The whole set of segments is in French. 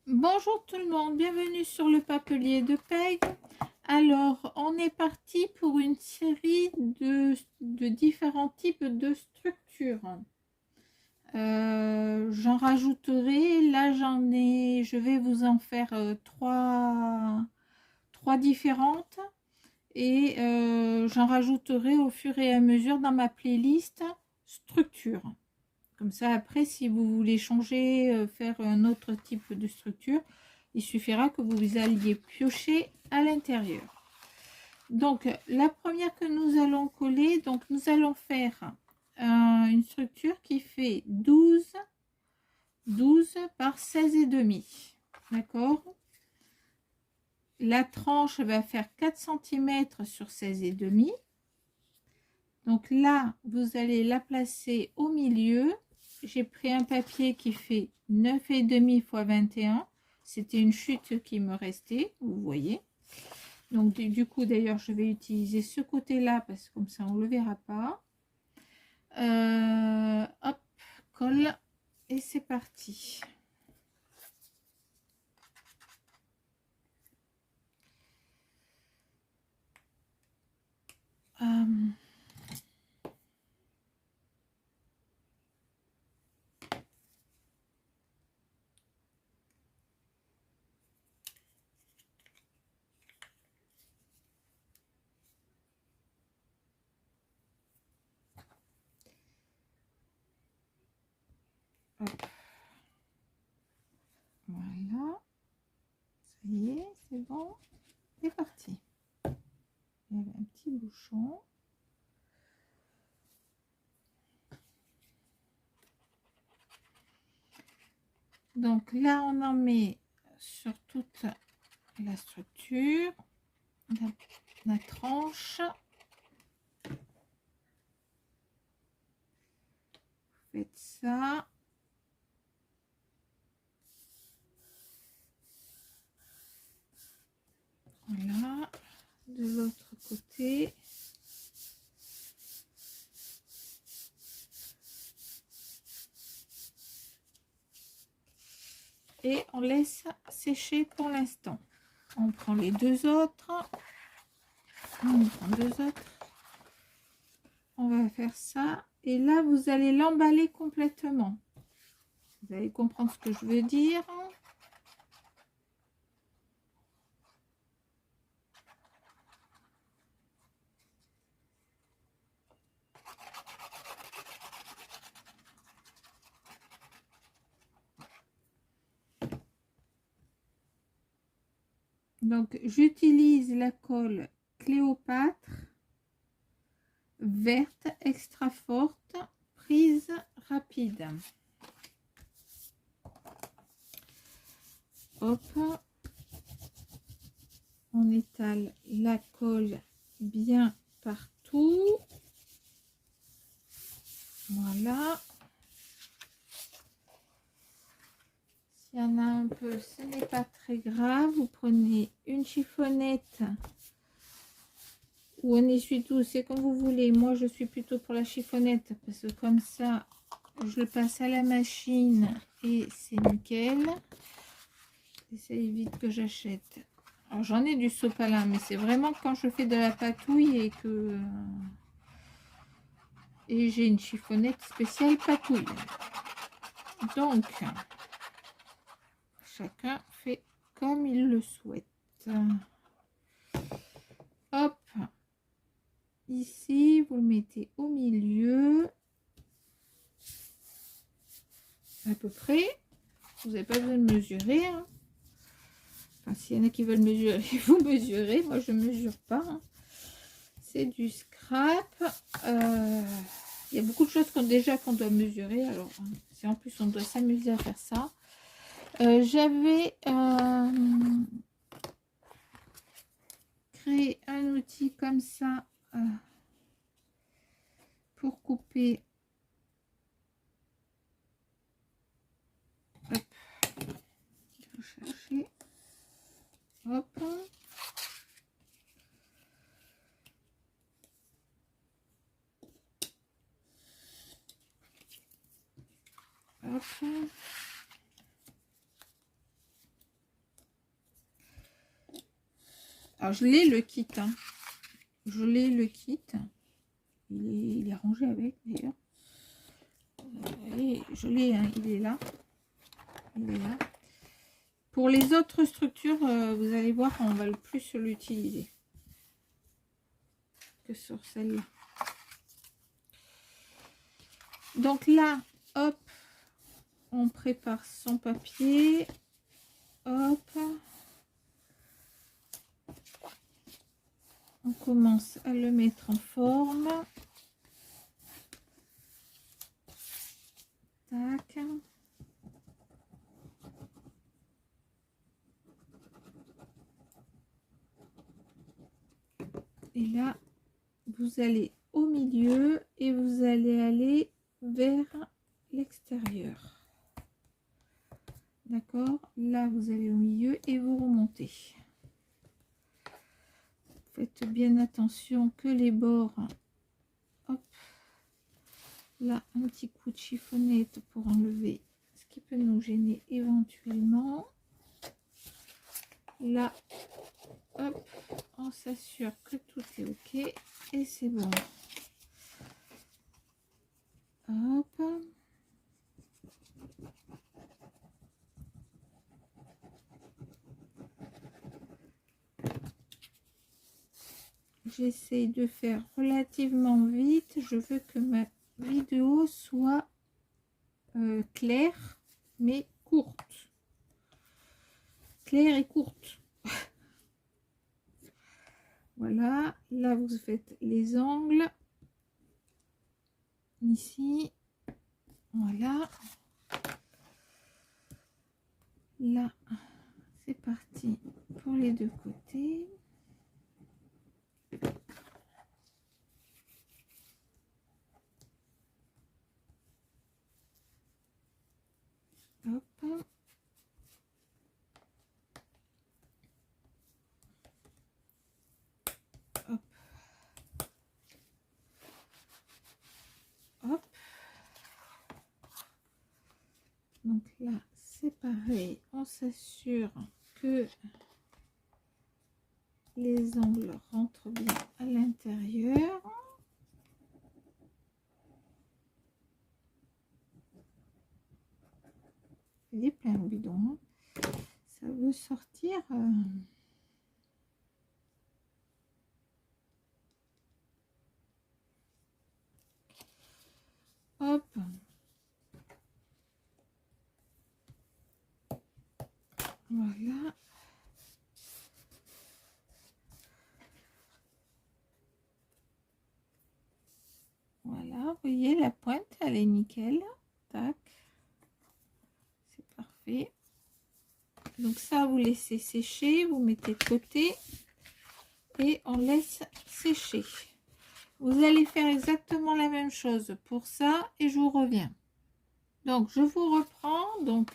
Bonjour tout le monde, bienvenue sur le papelier de Peg. Alors, on est parti pour une série de différents types de structures. J'en rajouterai, là je vais vous en faire trois différentes et j'en rajouterai au fur et à mesure dans ma playlist structure. Comme ça, après, si vous voulez changer, faire un autre type de structure, il suffira que vous alliez piocher à l'intérieur. Donc, la première que nous allons coller, donc nous allons faire une structure qui fait 12 par 16,5. D'accord? La tranche va faire 4 cm sur 16,5. Donc là, vous allez la placer au milieu. J'ai pris un papier qui fait 9,5 x 21. C'était une chute qui me restait, vous voyez. Donc du coup, d'ailleurs, je vais utiliser ce côté-là parce que comme ça, on ne le verra pas. Hop, colle et c'est parti. Hop. Voilà, ça y est, c'est bon, c'est parti. Il y avait un petit bouchon. Donc là, on en met sur toute la structure, la tranche. Vous faites ça. Voilà, de l'autre côté. Et on laisse sécher pour l'instant. On prend les deux autres. On prend deux autres. On va faire ça. Et là, vous allez l'emballer complètement. Vous allez comprendre ce que je veux dire. Donc, j'utilise la colle Cléopâtre verte extra forte, prise rapide. Hop, on étale la colle bien partout. Voilà. S'il y en a un peu, ce n'est pas très grave. Vous prenez une chiffonnette ou un essuie-tout, c'est comme vous voulez. Moi, je suis plutôt pour la chiffonnette parce que comme ça, je le passe à la machine et c'est nickel. Et ça évite que j'achète. Alors, j'en ai du sopalin, mais c'est vraiment quand je fais de la patouille et que... Et j'ai une chiffonnette spéciale patouille. Donc, chacun fait comme il le souhaite. Hop, ici, vous le mettez au milieu, à peu près. Vous n'avez pas besoin de mesurer. Hein. Enfin, s'il y en a qui veulent mesurer, vous mesurez. Moi, je ne mesure pas. Hein. C'est du scrap. Il y a beaucoup de choses qu'on doit mesurer. Alors, si en plus on doit s'amuser à faire ça. J'avais créé un outil comme ça pour couper. Hop. Il faut chercher. Hop. Hop. Alors, je l'ai le kit. Hein. Je l'ai le kit. Il est rangé avec, d'ailleurs. Je l'ai, hein, il est là. Il est là. Pour les autres structures, vous allez voir, on va le plus l'utiliser que sur celle-là. Donc là, hop, on prépare son papier. Hop. On commence à le mettre en forme. Tac. Et là, vous allez au milieu et vous allez aller vers l'extérieur. D'accord? Là, vous allez au milieu et vous remontez. Faites bien attention que les bords, hop, là, un petit coup de chiffonnette pour enlever ce qui peut nous gêner éventuellement. Là, hop, on s'assure que tout est ok et c'est bon. Hop. J'essaie de faire relativement vite. Je veux que ma vidéo soit claire mais courte. Claire et courte. Voilà, là vous faites les angles. Ici, voilà. Là, c'est parti pour les deux côtés. Hop. Hop. Hop. Donc là, c'est pareil. On s'assure que les angles rentrent bien à l'intérieur. Il est plein le bidon. Ça veut sortir. Hop. Voilà. Voilà, vous voyez la pointe, elle est nickel. Tac. C'est parfait. Donc ça, vous laissez sécher, vous mettez de côté et on laisse sécher. Vous allez faire exactement la même chose pour ça et je vous reviens. Donc je vous reprends. Donc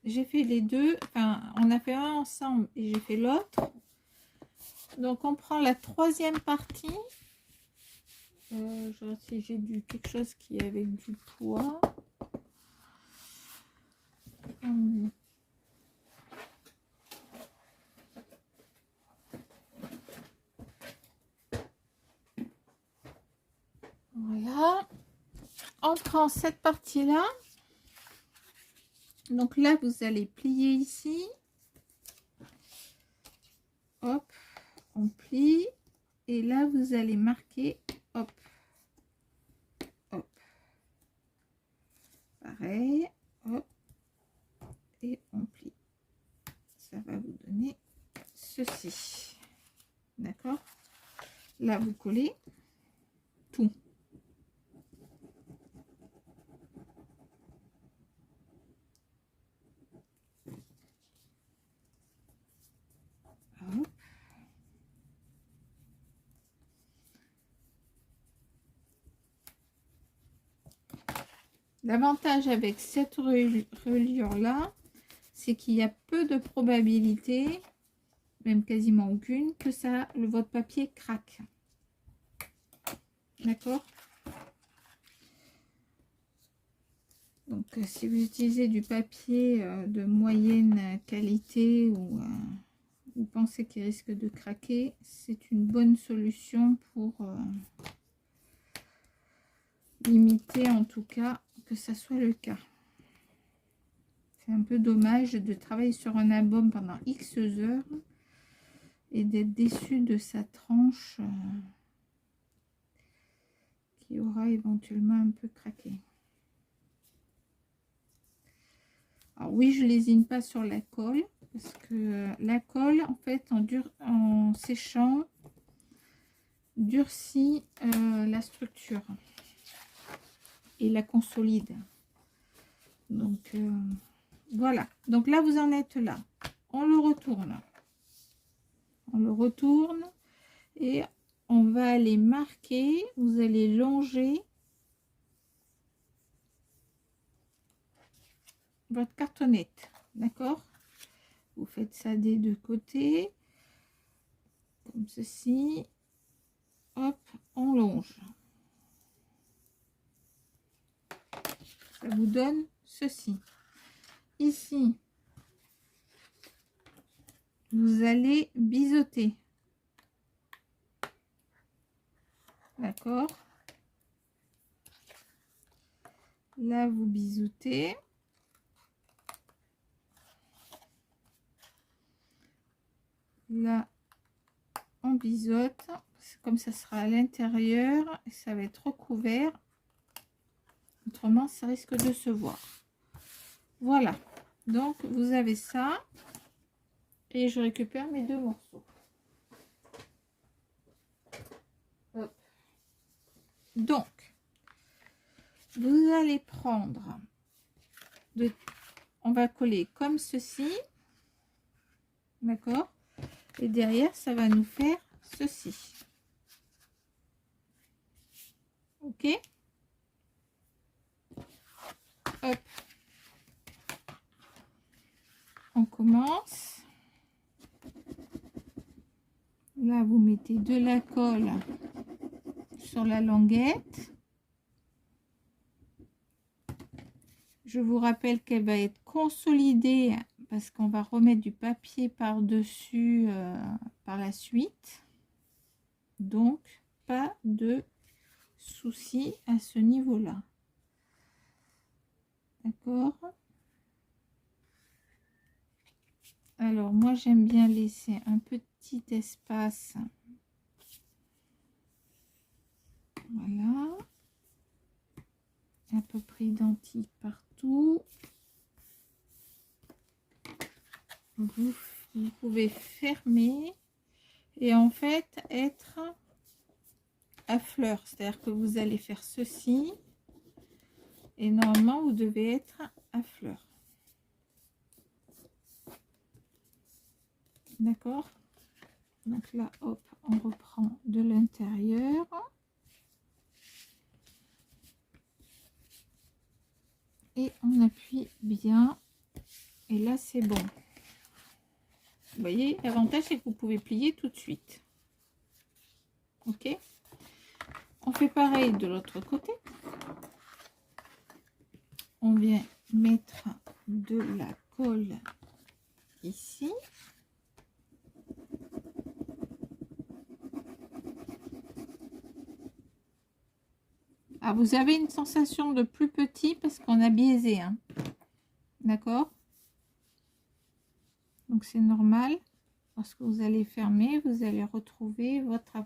j'ai fait les deux, enfin on a fait un ensemble et j'ai fait l'autre. Donc on prend la troisième partie. Je vois si j'ai quelque chose qui est avec du poids. Voilà. On prend cette partie-là. Donc là, vous allez plier ici. Hop, on plie. Et là, vous allez marquer. Hop. Hop. Pareil. Hop. Et on plie. Ça va vous donner ceci. D'accord? Là, vous collez tout. Hop. L'avantage avec cette reliure-là, c'est qu'il y a peu de probabilité, même quasiment aucune, que votre papier craque. D'accord? Donc, si vous utilisez du papier de moyenne qualité ou vous pensez qu'il risque de craquer, c'est une bonne solution pour limiter en tout cas que ça soit le cas. C'est un peu dommage de travailler sur un album pendant X heures et d'être déçu de sa tranche qui aura éventuellement un peu craqué. Alors oui, je lésine pas sur la colle parce que la colle, en fait, en séchant, durcit la structure et la consolide. Donc voilà. Donc là, vous en êtes là. On le retourne. On le retourne et on va aller marquer. Vous allez longer votre cartonnette, d'accord? Vous faites ça des deux côtés, comme ceci. Hop, on longe. Ça vous donne ceci. Ici, vous allez biseauter, d'accord? Là, vous biseautez. Là, on biseaute. Comme ça sera à l'intérieur, ça va être recouvert. Autrement, ça risque de se voir. Voilà. Donc, vous avez ça. Et je récupère mes deux morceaux. Hop. Donc, vous allez prendre... on va coller comme ceci. D'accord? Et derrière, ça va nous faire ceci. Ok? Hop. On commence. Là, vous mettez de la colle sur la languette. Je vous rappelle qu'elle va être consolidée parce qu'on va remettre du papier par-dessus par la suite. Donc, pas de souci à ce niveau-là. D'accord? Alors, moi, j'aime bien laisser un petit espace. Voilà. À peu près identique partout. Vous pouvez fermer et en fait être à fleur. C'est-à-dire que vous allez faire ceci et normalement, vous devez être à fleur. D'accord? Donc là, hop, on reprend de l'intérieur. Et on appuie bien. Et là, c'est bon. Vous voyez, l'avantage, c'est que vous pouvez plier tout de suite. Ok? On fait pareil de l'autre côté. On vient mettre de la colle ici. Ah, vous avez une sensation de plus petit parce qu'on a biaisé, hein. D'accord? Donc c'est normal. Lorsque vous allez fermer, vous allez retrouver votre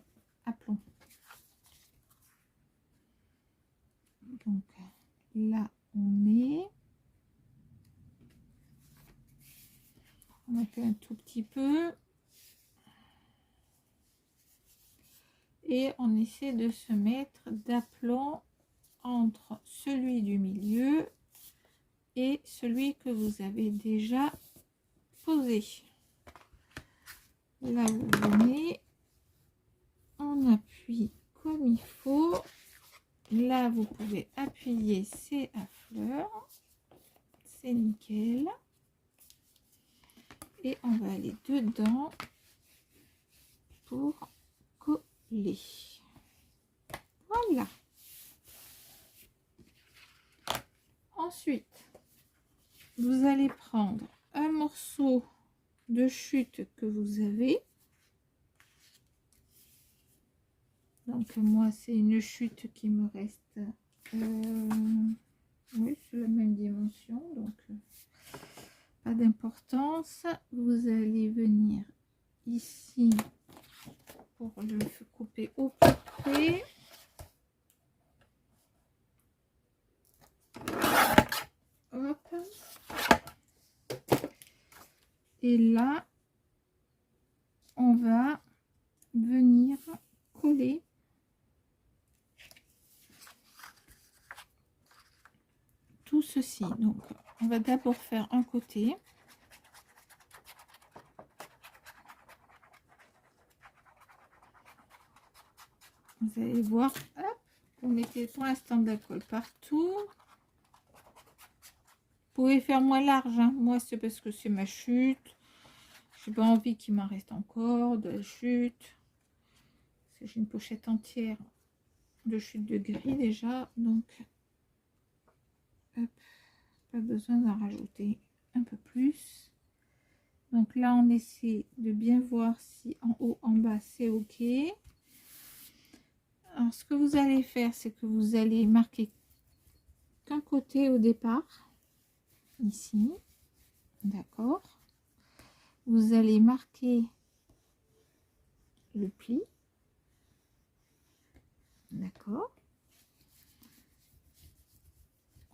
aplomb. Donc là, on met. On a fait un tout petit peu. Et on essaie de se mettre d'aplomb entre celui du milieu et celui que vous avez déjà posé. Là, vous venez, on appuie comme il faut. Là, vous pouvez appuyer, c'est à fleur. C'est nickel. Et on va aller dedans pour coller. Voilà. Ensuite, vous allez prendre un morceau de de chute que vous avez. Donc moi c'est une chute qui me reste oui, sur la même dimension, donc pas d'importance. Vous allez venir ici pour le couper au plus près. Hop. Et là, on va venir coller tout ceci. Donc, on va d'abord faire un côté. Vous allez voir, hop, vous mettez pour l'instant de la colle partout. Vous pouvez faire moins large, hein. Moi c'est parce que c'est ma chute. J'ai pas envie qu'il m'en reste encore de la chute. J'ai une pochette entière de chute de gris déjà, donc hop, pas besoin d'en rajouter un peu plus. Donc là on essaie de bien voir si en haut en bas c'est ok. Alors ce que vous allez faire, c'est que vous allez marquer qu'un côté au départ, ici, d'accord. Vous allez marquer le pli, d'accord.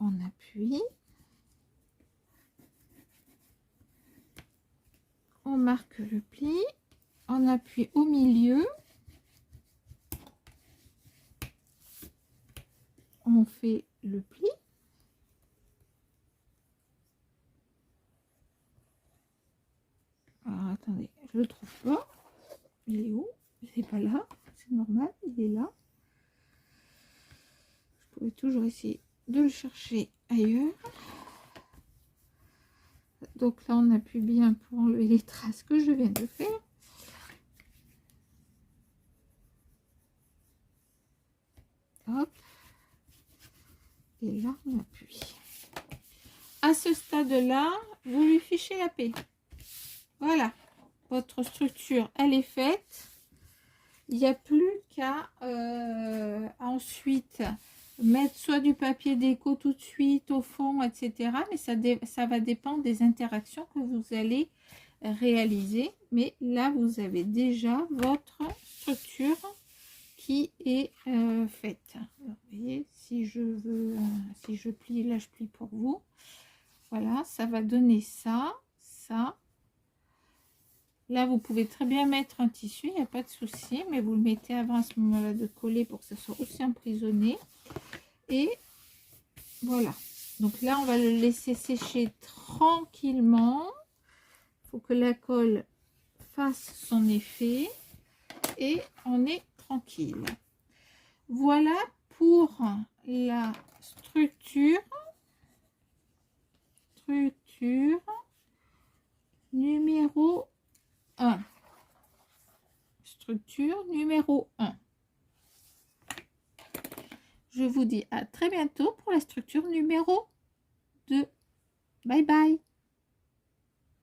On appuie, on marque le pli, on appuie au milieu, on fait le pli. Alors attendez, je le trouve pas. Il est où? Il n'est pas là, c'est normal, il est là. Je pouvais toujours essayer de le chercher ailleurs. Donc là on appuie bien pour enlever les traces que je viens de faire. Hop. Et là on appuie. À ce stade là, vous lui fichez la paix. Voilà, votre structure elle est faite. Il n'y a plus qu'à ensuite mettre soit du papier déco tout de suite au fond, etc. Mais ça va dépendre des interactions que vous allez réaliser. Mais là, vous avez déjà votre structure qui est faite. Alors, vous voyez, si je veux, si je plie, là je plie pour vous. Voilà, ça va donner ça, ça. Là, vous pouvez très bien mettre un tissu, il n'y a pas de souci, mais vous le mettez avant à ce moment-là de coller pour que ça soit aussi emprisonné. Et voilà. Donc là, on va le laisser sécher tranquillement. Il faut que la colle fasse son effet et on est tranquille. Voilà pour la structure numéro 1. Structure numéro 1. Je vous dis à très bientôt pour la structure numéro 2. Bye bye.